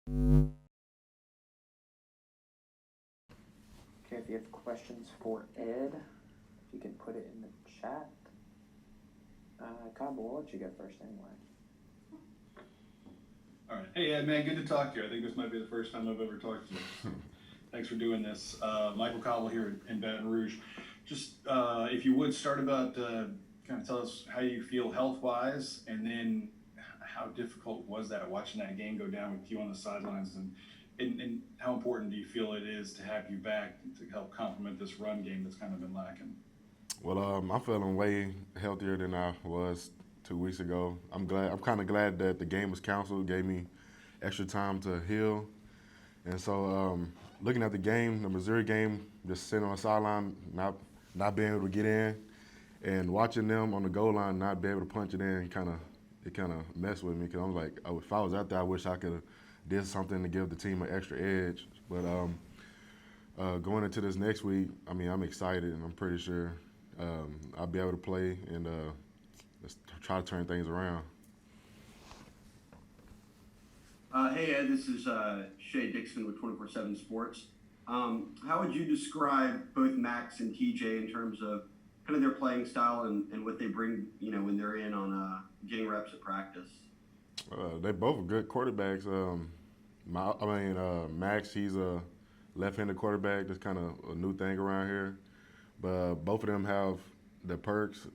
Okay, if you have questions for Ed, if you can put it in the chat. Cobb, we'll let you go first anyway. All right. Hey, Ed, man, good to talk to you. I think this might be the first time I've ever talked to you. So thanks for doing this. Michael Cobble here in Baton Rouge. Just if you would start about kind of tell us how you feel health wise, and then how difficult was that watching that game go down with you on the sidelines, and how important do you feel it is to have you back to help complement this run game that's kind of been lacking? Well, I'm feeling way healthier than I was 2 weeks ago. I'm glad. I'm kind of glad that the game was canceled. Gave me extra time to heal. And so, looking at the game, the Missouri game, just sitting on the sideline, not being able to get in, and watching them on the goal line not be able to punch it in, kind of messed with me because I'm like, oh, if I was out there, I wish I could have did something to give the team an extra edge. But going into this next week, I mean, I'm excited and I'm pretty sure I'll be able to play and let's try to turn things around. Hey Ed, this is Shay Dixon with 24/7 Sports. How would you describe both Max and TJ in terms of kind of their playing style and what they bring, when they're in on getting reps at practice? They both are good quarterbacks. Max, he's a left-handed quarterback. That's kind of a new thing around here. But both of them have the perks.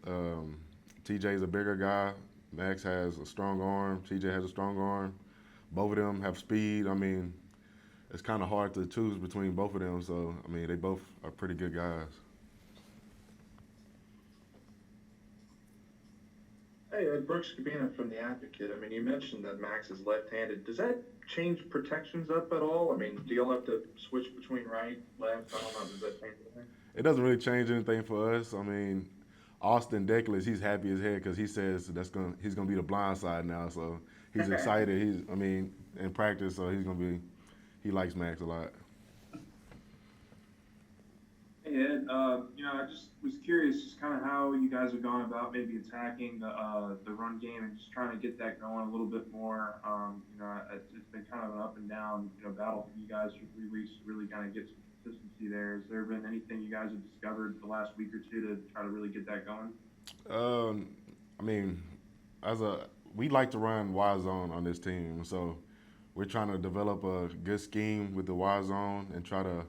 TJ's a bigger guy. Max has a strong arm. TJ has a strong arm. Both of them have speed. I mean, it's kind of hard to choose between both of them. So, I mean, they both are pretty good guys. Hey, Brooks Cabina from The Advocate. I mean, you mentioned that Max is left-handed. Does that change protections up at all? I mean, do y'all have to switch between right, left? I don't know. Does that change anything? It doesn't really change anything for us. I mean, Austin Deckles, he's happy as heck because he says he's gonna be the blind side now. So he's excited. In practice, so he likes Max a lot. Hey Ed, I just was curious, just kind of how you guys have gone about maybe attacking the run game and just trying to get that going a little bit more. It's been kind of an up and down, battle for you guys for 3 weeks to really kind of get some consistency there. Has there been anything you guys have discovered the last week or two to try to really get that going? Um, I mean, as a we like to run Y zone on this team, so we're trying to develop a good scheme with the Y zone and try to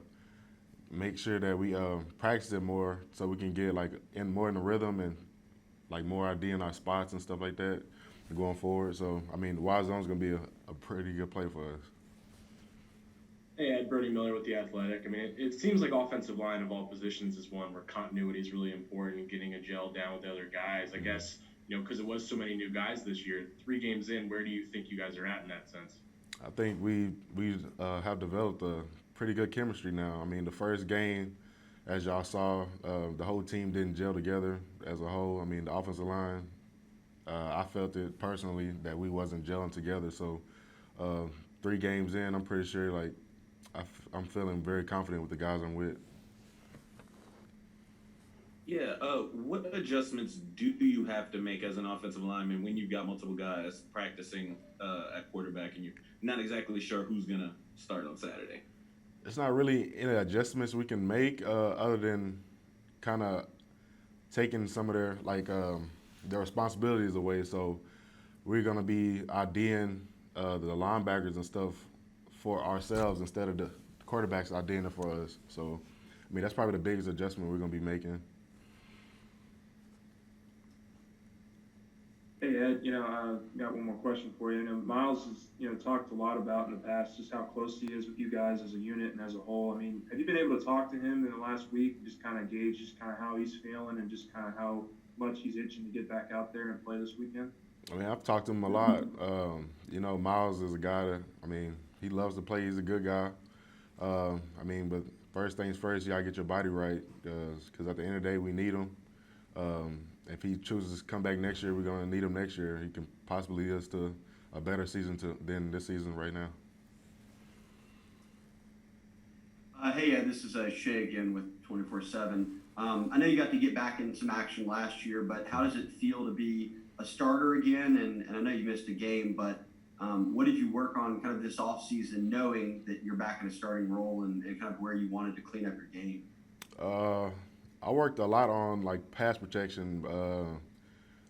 make sure that we practice it more so we can get like in the rhythm and like more idea in our spots and stuff like that going forward. So I mean, the Y zone is gonna be a pretty good play for us. Hey, Ed, Bernie Miller with The Athletic. I mean, it seems like offensive line of all positions is one where continuity is really important and getting a gel down with the other guys. I guess, because it was so many new guys this year, 3 games in, where do you think you guys are at in that sense? I think we have developed a pretty good chemistry now. I mean, the first game, as y'all saw, the whole team didn't gel together as a whole. I mean, the offensive line, I felt it personally that we wasn't gelling together. So, uh, 3 games in, I'm pretty sure like I'm feeling very confident with the guys I'm with. Yeah, what adjustments do you have to make as an offensive lineman when you've got multiple guys practicing at quarterback and you're not exactly sure who's gonna start on Saturday? It's not really any adjustments we can make other than kind of taking some of their responsibilities away. So we're gonna be IDing the linebackers and stuff for ourselves instead of the quarterbacks IDing it for us. So I mean that's probably the biggest adjustment we're gonna be making. Hey Ed, got one more question for you. Miles has, talked a lot about in the past just how close he is with you guys as a unit and as a whole. I mean, have you been able to talk to him in the last week, just kind of gauge just kind of how he's feeling and just kind of how much he's itching to get back out there and play this weekend? I mean I've talked to him a lot. Miles is a guy that he loves to play. He's a good guy. But first things first, you gotta get your body right because at the end of the day we need him. If he chooses to come back next year, we're going to need him next year. He can possibly lead us to a better season than this season right now. Hey Ed, this is Shay again with 24/7. I know you got to get back in some action last year, but how does it feel to be a starter again? And I know you missed a game, but What did you work on kind of this off season, knowing that you're back in a starting role and kind of where you wanted to clean up your game? I worked a lot on like pass protection.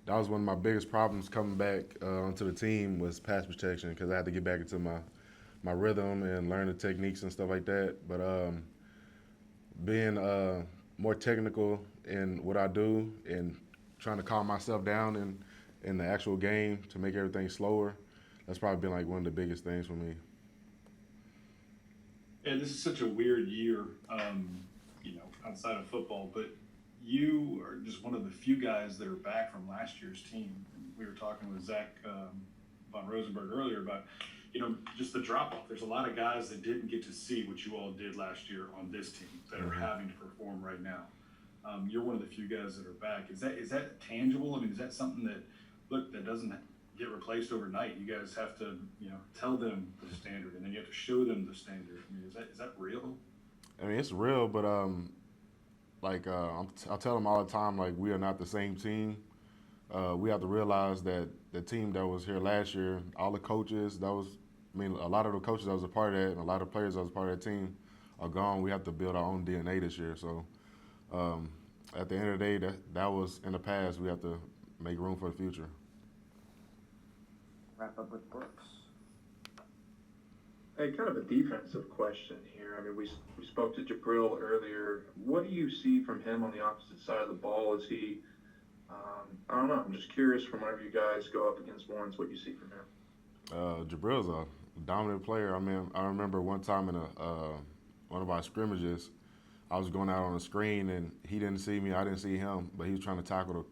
That was one of my biggest problems coming back onto the team was pass protection because I had to get back into my rhythm and learn the techniques and stuff like that. But being more technical in what I do and trying to calm myself down in the actual game to make everything slower, that's probably been like one of the biggest things for me. And this is such a weird year, outside of football, but you are just one of the few guys that are back from last year's team. And we were talking with Zach von Rosenberg earlier about, just the drop off. There's a lot of guys that didn't get to see what you all did last year on this team that are having to perform right now. You're one of the few guys that are back. Is that tangible? I mean, is that something that doesn't get replaced overnight? You guys have to, tell them the standard, and then you have to show them the standard. I mean, is that real? I mean, it's real, but I tell them all the time, like, we are not the same team. We have to realize that the team that was here last year, all the coaches, a lot of the coaches that was a part of that and a lot of players that was a part of that team are gone. We have to build our own DNA this year. So at the end of the day, that was in the past. We have to make room for the future. Wrap up with Brooks. Hey, kind of a defensive question here. I mean, we spoke to Jabril earlier. What do you see from him on the opposite side of the ball? Is he, I don't know. I'm just curious from whenever you guys go up against ones, what you see from him. Jabril's a dominant player. I mean, I remember one time in one of our scrimmages, I was going out on a screen and he didn't see me, I didn't see him, but he was trying to tackle the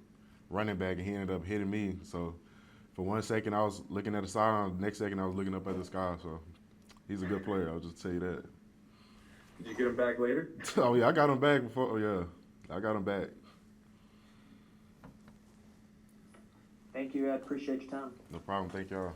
running back and he ended up hitting me. So for 1 second I was looking at the sideline, the next second I was looking up at the sky. So he's a good player, I'll just tell you that. Did you get him back later? Oh yeah, I got him back before. Oh yeah, I got him back. Thank you, Ed. Appreciate your time. No problem. Thank y'all.